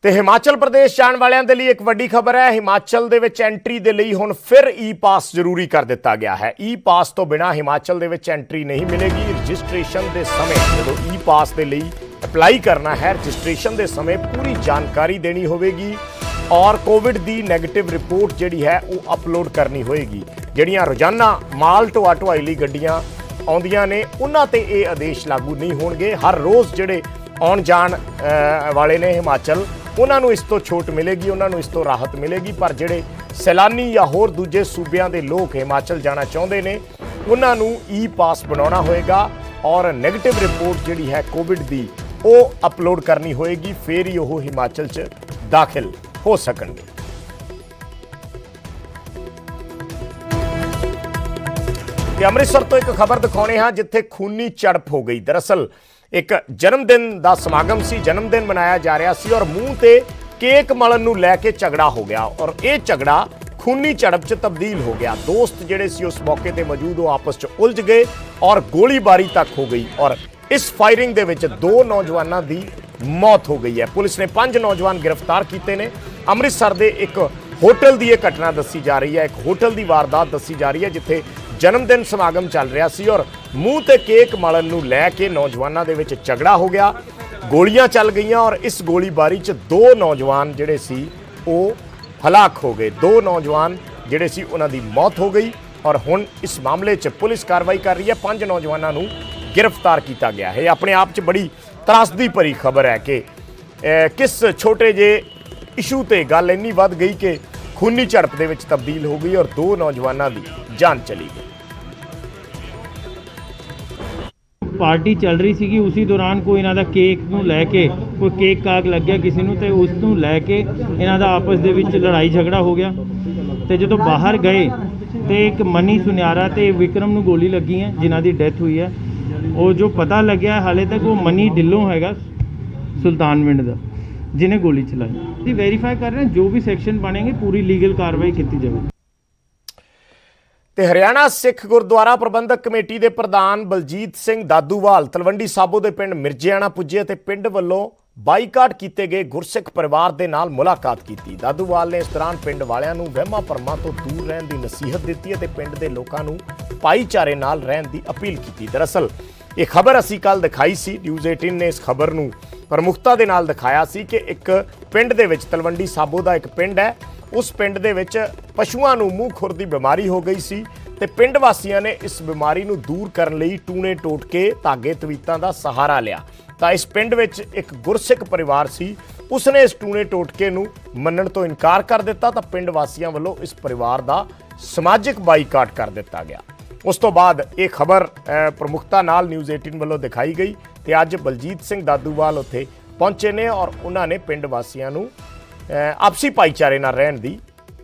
ਤੇ ਹਿਮਾਚਲ ਪ੍ਰਦੇਸ਼ ਜਾਣ ਵਾਲਿਆਂ ਦੇ ਲਈ ਇੱਕ ਵੱਡੀ ਖਬਰ ਹੈ। ਹਿਮਾਚਲ ਦੇ ਵਿੱਚ ਐਂਟਰੀ ਦੇ ਲਈ ਹੁਣ ਫਿਰ ਈ ਪਾਸ ਜ਼ਰੂਰੀ ਕਰ ਦਿੱਤਾ ਗਿਆ ਹੈ। ਈ ਪਾਸ ਤੋਂ ਬਿਨਾਂ ਹਿਮਾਚਲ ਦੇ ਵਿੱਚ ਐਂਟਰੀ ਨਹੀਂ ਮਿਲੇਗੀ। ਰਜਿਸਟ੍ਰੇਸ਼ਨ ਦੇ ਸਮੇਂ ਜਦੋਂ ਈ ਪਾਸ ਦੇ ਲਈ ਅਪਲਾਈ ਕਰਨਾ ਹੈ, ਰਜਿਸਟ੍ਰੇਸ਼ਨ ਦੇ ਸਮੇਂ ਪੂਰੀ ਜਾਣਕਾਰੀ ਦੇਣੀ ਹੋਵੇਗੀ ਔਰ ਕੋਵਿਡ ਦੀ ਨੈਗੇਟਿਵ ਰਿਪੋਰਟ ਜਿਹੜੀ ਹੈ ਉਹ ਅਪਲੋਡ ਕਰਨੀ ਹੋਏਗੀ। ਜਿਹੜੀਆਂ ਰੋਜ਼ਾਨਾ ਮਾਲ ਢੋਆ ਢੁਆਈ ਲਈ ਗੱਡੀਆਂ ਆਉਂਦੀਆਂ ਨੇ ਉਹਨਾਂ ਤੇ ਇਹ ਆਦੇਸ਼ ਲਾਗੂ ਨਹੀਂ ਹੋਣਗੇ। ਹਰ ਰੋਜ਼ ਜਿਹੜੇ ਆਉਣ ਜਾਣ ਵਾਲੇ ਨੇ ਹਿਮਾਚਲ ਉਹਨਾਂ ਨੂੰ ਇਸ ਤੋਂ ਛੋਟ ਮਿਲੇਗੀ, ਉਹਨਾਂ ਨੂੰ ਇਸ ਤੋਂ ਰਾਹਤ ਮਿਲੇਗੀ। ਪਰ ਜਿਹੜੇ ਸੈਲਾਨੀ ਜਾਂ ਹੋਰ ਦੂਜੇ ਸੂਬਿਆਂ ਦੇ ਲੋਕ ਹਿਮਾਚਲ ਜਾਣਾ ਚਾਹੁੰਦੇ ਨੇ ਉਹਨਾਂ ਨੂੰ ਈ ਪਾਸ ਬਣਾਉਣਾ ਹੋਏਗਾ ਔਰ ਨੈਗੇਟਿਵ ਰਿਪੋਰਟ ਜਿਹੜੀ ਹੈ ਕੋਵਿਡ ਦੀ ਉਹ ਅਪਲੋਡ ਕਰਨੀ ਹੋਏਗੀ, ਫਿਰ ਹੀ ਉਹ ਹਿਮਾਚਲ 'ਚ ਦਾਖਲ ਹੋ ਸਕਣਗੇ। ਤੇ ਅੰਮ੍ਰਿਤਸਰ ਤੋਂ ਇੱਕ ਖਬਰ ਦਿਖਾਉਣੇ ਹਾਂ ਜਿੱਥੇ ਖੂਨੀ ਝੜਪ ਹੋ ਗਈ। ਦਰਅਸਲ ਇੱਕ ਜਨਮ ਦਿਨ ਦਾ ਸਮਾਗਮ ਸੀ, ਜਨਮ ਦਿਨ ਮਨਾਇਆ ਜਾ ਰਿਹਾ ਸੀ ਔਰ ਮੂੰਹ ਤੇ ਕੇਕ ਮਲਣ ਨੂੰ ਲੈ ਕੇ ਝਗੜਾ ਹੋ ਗਿਆ ਔਰ ਇਹ ਝਗੜਾ ਖੂਨੀ ਝੜਪ 'ਚ ਤਬਦੀਲ ਹੋ ਗਿਆ। ਦੋਸਤ ਜਿਹੜੇ ਸੀ ਉਸ ਮੌਕੇ ਤੇ ਮੌਜੂਦ ਉਹ ਆਪਸ 'ਚ ਉਲਝ ਗਏ ਔਰ ਗੋਲੀਬਾਰੀ ਤੱਕ ਹੋ ਗਈ ਔਰ ਇਸ ਫਾਇਰਿੰਗ ਦੇ ਵਿੱਚ 2 ਨੌਜਵਾਨਾਂ ਦੀ ਮੌਤ ਹੋ ਗਈ ਹੈ। ਪੁਲਿਸ ਨੇ 5 ਨੌਜਵਾਨ ਗ੍ਰਿਫਤਾਰ ਕੀਤੇ ਨੇ। ਅੰਮ੍ਰਿਤਸਰ ਦੇ ਇੱਕ ਹੋਟਲ ਦੀ ਇਹ ਘਟਨਾ ਦੱਸੀ ਜਾ ਰਹੀ ਹੈ। ਇੱਕ ਹੋਟਲ ਦੀ ਵਾਰਦਾਤ ਦੱਸੀ ਜਾ ਰਹੀ ਹੈ ਜਿੱਥੇ ਜਨਮ ਦਿਨ ਸਮਾਗਮ ਚੱਲ ਰਿਹਾ ਸੀ ਔਰ ਮੂੰਹ ਤੇ ਕੇਕ ਮਲਣ ਨੂੰ ਲੈ ਕੇ ਨੌਜਵਾਨਾਂ ਦੇ ਵਿੱਚ ਝਗੜਾ ਹੋ ਗਿਆ, ਗੋਲੀਆਂ ਚੱਲ ਗਈਆਂ ਔਰ ਇਸ ਗੋਲੀਬਾਰੀ 'ਚ 2 ਨੌਜਵਾਨ ਜਿਹੜੇ ਸੀ ਉਹ ਹਲਾਕ ਹੋ ਗਏ। 2 ਨੌਜਵਾਨ ਜਿਹੜੇ ਸੀ ਉਹਨਾਂ ਦੀ ਮੌਤ ਹੋ ਗਈ ਔਰ ਹੁਣ ਇਸ ਮਾਮਲੇ 'ਚ ਪੁਲਿਸ ਕਾਰਵਾਈ ਕਰ ਰਹੀ ਹੈ। 5 ਨੌਜਵਾਨਾਂ ਨੂੰ ਗ੍ਰਿਫਤਾਰ ਕੀਤਾ ਗਿਆ ਹੈ। ਆਪਣੇ ਆਪ 'ਚ ਬੜੀ ਤਰਾਸਦੀ ਭਰੀ ਖਬਰ ਹੈ ਕਿ ਕਿਸ ਛੋਟੇ ਜਿਹੇ ਇਸ਼ੂ ਤੇ ਗੱਲ ਇੰਨੀ ਵੱਧ ਗਈ ਕਿ ਖੂਨੀ ਝੜਪ ਦੇ ਵਿੱਚ ਤਬਦੀਲ ਹੋ ਗਈ ਔਰ 2 ਨੌਜਵਾਨਾਂ ਦੀ ਜਾਨ ਚਲੀ ਗਈ। ਪਾਰਟੀ ਚੱਲ ਰਹੀ ਸੀਗੀ, ਉਸੇ ਦੌਰਾਨ ਕੋਈ ਇਹਨਾਂ ਦਾ ਕੇਕ ਨੂੰ ਲੈ ਕੇ ਕੋਈ ਕੇਕ ਕਾਕ ਲੱਗਿਆ ਕਿਸੇ ਨੂੰ ਤੇ ਉਸ ਨੂੰ ਲੈ ਕੇ ਇਹਨਾਂ ਦਾ ਆਪਸ ਦੇ ਵਿੱਚ ਲੜਾਈ ਝਗੜਾ ਹੋ ਗਿਆ ਤੇ ਜਦੋਂ ਬਾਹਰ ਗਏ ਤੇ ਇੱਕ ਮਨੀ ਸੁਨਿਆਰਾ ਤੇ ਵਿਕਰਮ ਨੂੰ ਗੋਲੀ ਲੱਗੀ ਹੈ ਜਿਨ੍ਹਾਂ ਦੀ ਡੈਥ ਹੋਈ ਹੈ। ਉਹ ਜੋ ਪਤਾ ਲੱਗਿਆ ਹਾਲੇ ਤੱਕ ਉਹ ਮਨੀ ਢਿੱਲੋਂ ਹੈਗਾ ਸੁਲਤਾਨਵਿੰਡ ਦਾ ਜਿਹਨੇ ਗੋਲੀ ਚਲਾਈ। ਅਸੀਂ ਵੈਰੀਫਾਈ ਕਰ ਰਹੇ ਹਾਂ, ਜੋ ਵੀ ਸੈਕਸ਼ਨ ਬਣेंगे ਪੂਰੀ ਲੀਗਲ ਕਾਰਵਾਈ ਕੀਤੀ ਜਾਵੇ। ਤੇ ਹਰਿਆਣਾ ਸਿੱਖ ਗੁਰਦੁਆਰਾ ਪ੍ਰਬੰਧਕ ਕਮੇਟੀ ਦੇ ਪ੍ਰਧਾਨ ਬਲਜੀਤ ਸਿੰਘ ਦਾਦੂਵਾਲ ਤਲਵੰਡੀ ਸਾਬੋ ਦੇ ਪਿੰਡ ਮਿਰਜਿਆਣਾ ਪੁੱਜੇ ਅਤੇ ਪਿੰਡ ਵੱਲੋਂ ਬਾਈਕਾਟ ਕੀਤੇ ਗਏ ਗੁਰਸਿੱਖ ਪਰਿਵਾਰ ਦੇ ਨਾਲ ਮੁਲਾਕਾਤ ਕੀਤੀ। ਦਾਦੂਵਾਲ ਨੇ ਇਸ ਦੌਰਾਨ ਪਿੰਡ ਵਾਲਿਆਂ ਨੂੰ ਵਹਿਮਾਂ ਭਰਮਾਂ ਤੋਂ ਦੂਰ ਰਹਿਣ ਦੀ ਨਸੀਹਤ ਦਿੱਤੀ ਅਤੇ ਪਿੰਡ ਦੇ ਲੋਕਾਂ ਨੂੰ ਭਾਈਚਾਰੇ ਨਾਲ ਰਹਿਣ ਦੀ ਅਪੀਲ ਕੀਤੀ। ਦਰਅਸਲ ਇਹ ਖਬਰ ਅਸੀਂ ਕੱਲ੍ਹ ਦਿਖਾਈ ਸੀ, ਨਿਊਜ਼ 18 ਨੇ ਇਸ ਖਬਰ ਨੂੰ ਪ੍ਰਮੁਖਤਾ ਦੇ ਨਾਲ ਦਿਖਾਇਆ ਸੀ ਕਿ ਇੱਕ ਪਿੰਡ ਦੇ ਵਿੱਚ ਤਲਵੰਡੀ ਸਾਬੋ ਦਾ ਇੱਕ ਪਿੰਡ ਹੈ, ਉਸ ਪਿੰਡ ਦੇ ਵਿੱਚ ਪਸ਼ੂਆਂ ਨੂੰ ਮੂੰਹ ਖੁਰ ਦੀ ਬਿਮਾਰੀ ਹੋ ਗਈ ਸੀ ਤੇ ਪਿੰਡ ਵਾਸੀਆਂ ਨੇ ਇਸ ਬਿਮਾਰੀ ਨੂੰ ਦੂਰ ਕਰਨ ਲਈ ਟੂਣੇ ਟੋਟਕੇ ਧਾਗੇ ਤਵੀਤਾਂ ਦਾ ਸਹਾਰਾ ਲਿਆ। ਤਾਂ ਇਸ ਪਿੰਡ ਵਿੱਚ ਇੱਕ ਗੁਰਸਿੱਖ ਪਰਿਵਾਰ ਸੀ, ਉਸਨੇ ਇਸ ਟੂਣੇ ਟੋਟਕੇ ਨੂੰ ਮੰਨਣ ਤੋਂ ਇਨਕਾਰ ਕਰ ਦਿੱਤਾ ਤਾਂ ਪਿੰਡ ਵਾਸੀਆਂ ਵੱਲੋਂ ਇਸ ਪਰਿਵਾਰ ਦਾ ਸਮਾਜਿਕ ਬਾਈਕਾਟ ਕਰ ਦਿੱਤਾ ਗਿਆ। ਉਸ ਤੋਂ ਬਾਅਦ ਇਹ ਖਬਰ ਪ੍ਰਮੁਖਤਾ ਨਾਲ ਨਿਊਜ਼ 18 ਵੱਲੋਂ ਦਿਖਾਈ ਗਈ ਤੇ ਅੱਜ ਬਲਜੀਤ ਸਿੰਘ ਦਾਦੂਵਾਲ ਉੱਥੇ ਪਹੁੰਚੇ ਨੇ ਔਰ ਉਹਨਾਂ ਨੇ ਪਿੰਡ ਵਾਸੀਆਂ ਨੂੰ ਆਪਸੀ ਭਾਈਚਾਰੇ ਨਾਲ ਰਹਿਣ ਦੀ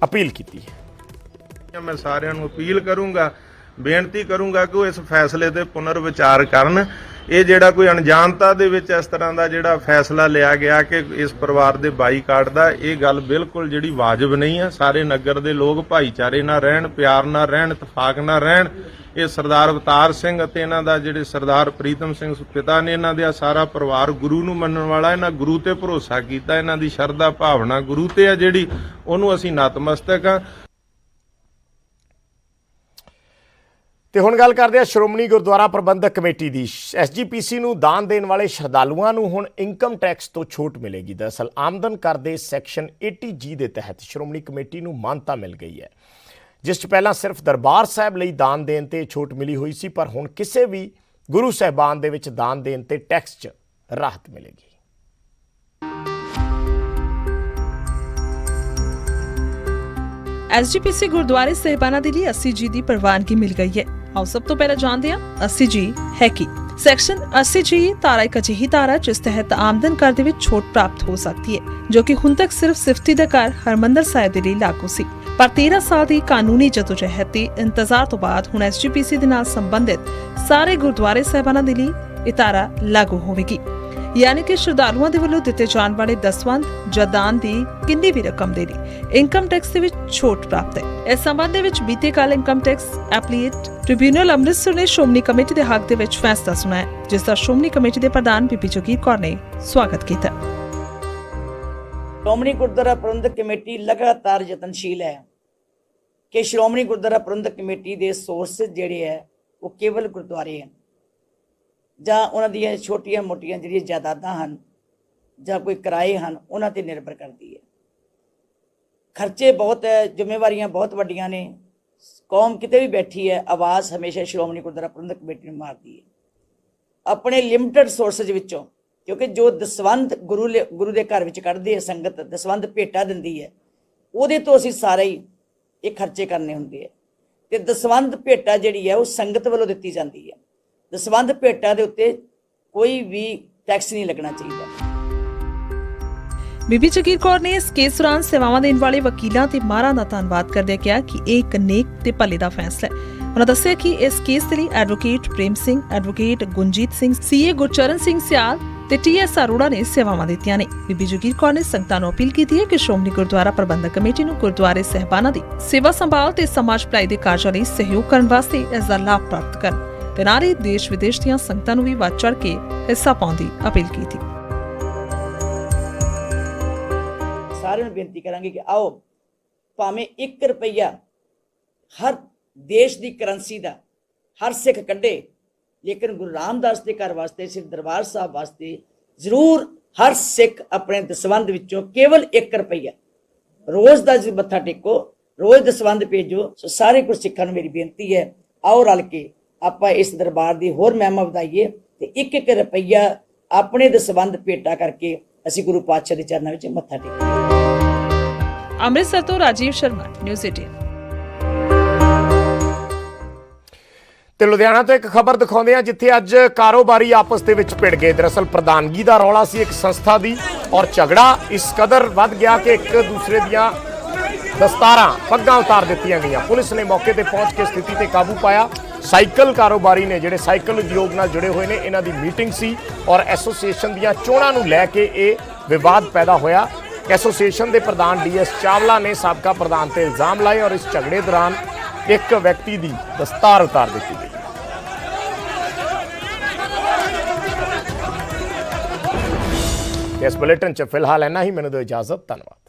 ਅਪੀਲ ਕੀਤੀ ਹੈ। ਮੈਂ ਸਾਰਿਆਂ ਨੂੰ ਅਪੀਲ ਕਰੂੰਗਾ, ਬੇਨਤੀ ਕਰੂੰਗਾ ਕਿ ਉਹ ਇਸ ਫੈਸਲੇ ਤੇ ਪੁਨਰ ਵਿਚਾਰ ਕਰਨ। ਇਹ ਜਿਹੜਾ ਕੋਈ ਅਣਜਾਣਤਾ ਦੇ ਵਿੱਚ ਇਸ ਤਰ੍ਹਾਂ ਦਾ ਜਿਹੜਾ ਫੈਸਲਾ ਲਿਆ ਗਿਆ ਕਿ ਇਸ ਪਰਿਵਾਰ ਦੇ ਬਾਈਕਾਟ ਦਾ, ਇਹ ਗੱਲ ਬਿਲਕੁਲ ਜਿਹੜੀ ਵਾਜਬ ਨਹੀਂ ਹੈ। ਸਾਰੇ ਨਗਰ ਦੇ ਲੋਕ ਭਾਈਚਾਰੇ ਨਾਲ ਰਹਿਣ, ਪਿਆਰ ਨਾਲ ਰਹਿਣ, ਇਤਫਾਕ ਨਾਲ ਰਹਿਣ। ਇਹ ਸਰਦਾਰ ਅਵਤਾਰ ਸਿੰਘ ਅਤੇ ਇਹਨਾਂ ਦਾ ਜਿਹੜੇ ਸਰਦਾਰ ਪ੍ਰੀਤਮ ਸਿੰਘ ਪਿਤਾ ਨੇ, ਇਹਨਾਂ ਦਾ ਸਾਰਾ ਪਰਿਵਾਰ ਗੁਰੂ ਨੂੰ ਮੰਨਣ ਵਾਲਾ, ਇਹਨਾਂ ਗੁਰੂ ਤੇ ਭਰੋਸਾ ਕੀਤਾ, ਇਹਨਾਂ ਦੀ ਸ਼ਰਧਾ ਭਾਵਨਾ ਗੁਰੂ ਤੇ ਆ ਜਿਹੜੀ, ਉਹਨੂੰ ਅਸੀਂ ਨਤਮਸਤਕ ਹਾਂ। ਤੇ ਹੁਣ ਗੱਲ ਕਰਦੇ ਹਾਂ ਸ਼੍ਰੋਮਣੀ ਗੁਰਦੁਆਰਾ ਪ੍ਰਬੰਧਕ ਕਮੇਟੀ ਦੀ। SGPC ਨੂੰ ਦਾਨ ਦੇਣ ਵਾਲੇ ਸ਼ਰਧਾਲੂਆਂ ਨੂੰ ਹੁਣ ਇਨਕਮ ਟੈਕਸ ਤੋਂ ਛੋਟ ਮਿਲੇਗੀ। ਦਰਅਸਲ ਆਮਦਨ ਕਰ ਦੇ ਸੈਕਸ਼ਨ 80G ਦੇ ਤਹਿਤ ਸ਼੍ਰੋਮਣੀ ਕਮੇਟੀ ਨੂੰ ਮਾਨਤਾ ਮਿਲ ਗਈ ਹੈ, ਜਿਸ 'ਚ ਪਹਿਲਾਂ ਸਿਰਫ ਦਰਬਾਰ ਸਾਹਿਬ ਲਈ ਦਾਨ ਦੇਣ ਤੇ ਛੋਟ ਮਿਲੀ ਹੋਈ ਸੀ, ਪਰ ਹੁਣ ਕਿਸੇ ਵੀ ਗੁਰੂ ਸਾਹਿਬਾਨ ਦੇ ਵਿੱਚ ਦਾਨ ਦੇਣ ਤੇ ਟੈਕਸ 'ਚ ਰਾਹਤ ਮਿਲੇਗੀ। SGPC ਗੁਰਦੁਆਰੇ ਸਾਹਿਬਾਨਾਂ ਦੇ ਲਈ 80G ਦੀ ਪ੍ਰਵਾਨਗੀ ਮਿਲ ਗਈ ਹੈ। ਆਓ ਸਭ ਤੋਂ ਪਹਿਲਾਂ ਜਾਣਦੇ ਹਾਂ 80G ਹੈ ਕੀ। ਸੈਕਸ਼ਨ 80G ਧਾਰਾ ਇੱਕ ਅਜਿਹੀ ਧਾਰਾ ਜਿਸ ਤਹਿਤ ਆਮਦਨ ਕਰ ਦੇ ਵਿੱਚ ਛੋਟ ਪ੍ਰਾਪਤ ਹੋ ਸਕਦੀ ਹੈ, ਜੋ ਕਿ ਹੁਣ ਤੱਕ ਸਿਰਫ ਸਿਫਤੀ ਦਾ ਕਰ ਹਰਮੰਦਰ ਸਾਹਿਬ ਦੇ ਲਈ ਲਾਗੂ ਸੀ। ਪਰ 13 ਸਾਲ ਦੀ ਕਾਨੂੰਨੀ ਜਦੋਜਹਿਦ ਤੇ ਇੰਤਜ਼ਾਰ ਤੋਂ ਬਾਅਦ ਹੁਣ SGPC ਦੇ ਨਾਲ ਸੰਬੰਧਿਤ ਸਾਰੇ ਗੁਰਦੁਆਰੇ ਸਾਹਿਬਾਨਾਂ ਦੇ ਲਈ ਇਹ ਧਾਰਾ ਲਾਗੂ ਹੋਵੇਗੀ। यानी कि श्रद्धालुओं के ਵੱਲੋਂ ਦਿੱਤੇ ਜਾਣ ਵਾਲੇ ਦਸਵੰਧ ਜਾਂ ਦਾਨ ਦੀ ਕਿੰਨੀ ਵੀ ਰਕਮ ਦੇ ਲਈ ਇਨਕਮ ਟੈਕਸ ਦੇ ਵਿੱਚ ਛੋਟ ਪ੍ਰਾਪਤ ਹੈ। ਇਸ ਸੰਬੰਧ ਦੇ ਵਿੱਚ ਬੀਤੇ ਕੱਲ੍ਹ ਇਨਕਮ ਟੈਕਸ ਐਪਲੀਏਟ ਟ੍ਰਿਬਿਊਨਲ ਅੰਮ੍ਰਿਤਸਰ ਨੇ ਸ਼੍ਰੋਮਣੀ ਕਮੇਟੀ ਦੇ ਹੱਕ ਦੇ ਵਿੱਚ ਫੈਸਲਾ ਸੁਣਾਇਆ, ਜਿਸ ਦਾ ਸ਼੍ਰੋਮਣੀ ਕਮੇਟੀ ਦੇ ਪ੍ਰਧਾਨ ਬੀਬੀ ਜਗੀਰ ਕੌਰ ਨੇ ਸਵਾਗਤ ਕੀਤਾ। ਸ਼੍ਰੋਮਣੀ ਗੁਰਦੁਆਰਾ ਪ੍ਰਬੰਧਕ ਕਮੇਟੀ ਲਗਾਤਾਰ ਯਤਨਸ਼ੀਲ ਹੈ ਕਿ ਸ਼੍ਰੋਮਣੀ ਗੁਰਦੁਆਰਾ ਪ੍ਰਬੰਧਕ ਕਮੇਟੀ ਦੇ ਸੋਰਸਿਸ ਜਿਹੜੇ ਹੈ ਉਹ ਕੇਵਲ ਗੁਰਦੁਆਰੇ ਹਨ ਜਾਂ ਉਹਨਾਂ ਦੀਆਂ ਛੋਟੀਆਂ ਮੋਟੀਆਂ ਜਿਹੜੀਆਂ ਜਾਇਦਾਦਾਂ ਹਨ ਜਾਂ ਕੋਈ ਕਿਰਾਏ ਹਨ ਉਹਨਾਂ ਤੇ ਨਿਰਭਰ ਕਰਦੀ ਹੈ। ਖਰਚੇ ਬਹੁਤ ਹੈ, ਜ਼ਿੰਮੇਵਾਰੀਆਂ ਬਹੁਤ ਵੱਡੀਆਂ ਨੇ। ਕੌਮ ਕਿਤੇ ਵੀ ਬੈਠੀ ਹੈ, ਆਵਾਜ਼ ਹਮੇਸ਼ਾ ਸ਼੍ਰੋਮਣੀ ਗੁਰਦੁਆਰਾ ਪ੍ਰਬੰਧਕ ਕਮੇਟੀ ਨੂੰ ਮਾਰਦੀ ਹੈ ਆਪਣੇ ਲਿਮਟਿਡ ਸੋਰਸਿਸ ਵਿੱਚੋਂ, ਕਿਉਂਕਿ ਜੋ ਦਸਵੰਧ ਗੁਰੂ ਦੇ ਘਰ ਵਿੱਚ ਕੱਢਦੇ ਹੈ ਸੰਗਤ, ਦਸਵੰਧ ਭੇਟਾ ਦਿੰਦੀ ਹੈ, ਉਹਦੇ ਤੋਂ ਅਸੀਂ ਸਾਰੇ ਹੀ ਇਹ ਖਰਚੇ ਕਰਨੇ ਹੁੰਦੇ ਹੈ। ਤੇ ਦਸਵੰਧ ਭੇਟਾ ਜਿਹੜੀ ਹੈ ਉਹ ਸੰਗਤ ਵੱਲੋਂ ਦਿੱਤੀ ਜਾਂਦੀ ਹੈ। ਦਸਵੰਧ ਭੇਟਾ ਦੇ ਉੱਤੇ ਕੋਈ ਵੀ ਟੈਕਸ ਨਹੀਂ ਲੱਗਣਾ ਚਾਹੀਦਾ। ਬੀਬੀ ਜਗੀਰ ਕੌਰ ਨੇ ਇਸ ਕੇਸ ਦੌਰਾਨ ਸੇਵਾਵਾਂ ਦੇਣ ਵਾਲੇ ਵਕੀਲਾਂ ਤੇ ਮਾਹਰਾਂ ਦਾ ਧੰਨਵਾਦ ਕਰਦਿਆਂ ਕਿਹਾ ਕਿ ਇਹ ਇੱਕ ਨੇਕ ਤੇ ਭਲੇ ਦਾ ਫੈਸਲਾ ਹੈ। ਉਹਨਾਂ ਦੱਸਿਆ ਕਿ ਇਸ ਕੇਸ ਦੇ ਲਈ advocate Prem Singh, advocate ਗੁੰਜੀਤ Singh, CA Gurcharan Singh ਸਿਆਲ ਤੇ TS ਅਰੋੜਾ ਨੇ ਸੇਵਾਵਾਂ ਦਿੱਤੀਆਂ ਨੇ। ਬੀਬੀ ਜਗੀਰ ਕੌਰ ਨੇ ਸੰਗਤਾਂ ਨੂੰ ਅਪੀਲ ਕੀਤੀ ਹੈ ਕਿ ਸ਼੍ਰੋਮਣੀ ਗੁਰਦੁਆਰਾ ਪ੍ਰਬੰਧਕ ਕਮੇਟੀ ਨੂੰ ਗੁਰਦੁਆਰੇ ਸਹਿਬਾਨਾਂ ਦੀ ਸੇਵਾ ਸੰਭਾਲ ਤੇ ਸਮਾਜ ਭਲਾਈ ਦੇ ਕਾਰਜਾਂ ਲਈ ਸਹਿਯੋਗ ਕਰਨ ਵਾਸਤੇ ਇਸ ਦਾ ਲਾਭ ਪ੍ਰਾਪਤ ਕਰਨ ਤੇ ਨਾਲ ਹੀ ਦੇਸ਼ ਵਿਦੇਸ਼ ਦੀਆਂ ਸੰਗਤਾਂ ਨੂੰ ਵੀ ਵੱਧ ਚੜ੍ਹ ਕੇ ਹਿੱਸਾ ਪਾਉਣ ਦੀ ਅਪੀਲ ਕੀਤੀ। ਸਾਰਿਆਂ ਨੂੰ ਬੇਨਤੀ ਕਰਾਂਗੇ ਕਿ ਆਓ ਭਾਵੇਂ 1 ਰੁਪਈਆ ਹਰ ਦੇਸ਼ ਦੀ ਕਰੰਸੀ ਦਾ ਹਰ ਸਿੱਖ ਕੱਢੇ, ਲੇਕਿਨ ਗੁਰੂ ਰਾਮਦਾਸ ਦੇ ਘਰ ਵਾਸਤੇ, ਸਿਰ ਦਰਬਾਰ ਸਾਹਿਬ ਵਾਸਤੇ ਜ਼ਰੂਰ ਹਰ ਸਿੱਖ ਆਪਣੇ ਦਸਵੰਧ ਵਿੱਚੋਂ ਕੇਵਲ 1 ਰੁਪਈਆ ਰੋਜ਼ ਦਾ ਮੱਥਾ ਟੇਕੋ, ਰੋਜ਼ ਦਸਵੰਧ ਭੇਜੋ। ਸੋ ਸਾਰੇ ਗੁਰਸਿੱਖਾਂ ਨੂੰ ਮੇਰੀ ਬੇਨਤੀ ਹੈ, ਆਓ ਰਲ ਕੇ ਆਪਾਂ ਇਸ ਦਰਬਾਰ ਦੀ ਹੋਰ ਮਹਿਮਾ ਵਧਾਈਏ ਤੇ 1-1 ਰੁਪਈਆ ਆਪਣੇ ਦਸਵੰਧ ਭੇਟਾ ਕਰਕੇ ਅਸੀਂ ਗੁਰੂ ਪਾਤਸ਼ਾਹ ਦੇ ਚਰਨਾਂ ਵਿੱਚ ਮੱਥਾ ਟੇਕੀਏ। ਅੰਮ੍ਰਿਤਸਰ ਤੋਂ ਰਾਜੀਵ ਸ਼ਰਮਾ, ਨਿਊਜ਼ 18। ਤੇ ਲੁਧਿਆਣਾ ਤੋਂ ਇੱਕ ਖਬਰ ਦਿਖਾਉਂਦੇ ਆ ਜਿੱਥੇ ਅੱਜ ਕਾਰੋਬਾਰੀ ਆਪਸ ਦੇ ਵਿੱਚ ਭਿੜ ਗਏ। ਦਰਅਸਲ ਪ੍ਰਧਾਨਗੀ ਦਾ ਰੌਲਾ ਸੀ ਇੱਕ ਸੰਸਥਾ ਦੀ ਔਰ ਝਗੜਾ ਇਸ ਕਦਰ ਵੱਧ ਗਿਆ ਕਿ ਇੱਕ ਦੂਸਰੇ ਦੀਆਂ ਦਸਤਾਰਾਂ, ਪੱਗਾਂ ਉਤਾਰ ਦਿੱਤੀਆਂ ਗਈਆਂ। ਪੁਲਿਸ ਨੇ ਮੌਕੇ ਤੇ ਪਹੁੰਚ ਕੇ ਸਥਿਤੀ ਤੇ ਕਾਬੂ ਪਾਇਆ। ਸਾਈਕਲ ਕਾਰੋਬਾਰੀ ਨੇ ਜਿਹੜੇ ਸਾਈਕਲ ਉਦਯੋਗ ਨਾਲ ਜੁੜੇ ਹੋਏ ਨੇ, ਇਹਨਾਂ ਦੀ ਮੀਟਿੰਗ ਸੀ ਔਰ ਐਸੋਸੀਏਸ਼ਨ ਦੀਆਂ ਚੋਣਾਂ ਨੂੰ ਲੈ ਕੇ ਇਹ ਵਿਵਾਦ ਪੈਦਾ ਹੋਇਆ। ਐਸੋਸੀਏਸ਼ਨ ਦੇ ਪ੍ਰਧਾਨ DS ਚਾਵਲਾ ਨੇ ਸਾਬਕਾ ਪ੍ਰਧਾਨ ਤੇ ਇਲਜ਼ਾਮ ਲਾਏ ਔਰ ਇਸ ਝਗੜੇ ਦੌਰਾਨ ਇੱਕ ਵਿਅਕਤੀ ਦੀ ਦਸਤਾਰ ਉਤਾਰ ਦਿੱਤੀ ਗਈ। ਇਸ ਬੁਲੇਟਿਨ 'ਚ ਫਿਲਹਾਲ ਇੰਨਾ ਹੀ। ਮੈਨੂੰ ਦਿਓ ਇਜਾਜ਼ਤ। ਧੰਨਵਾਦ।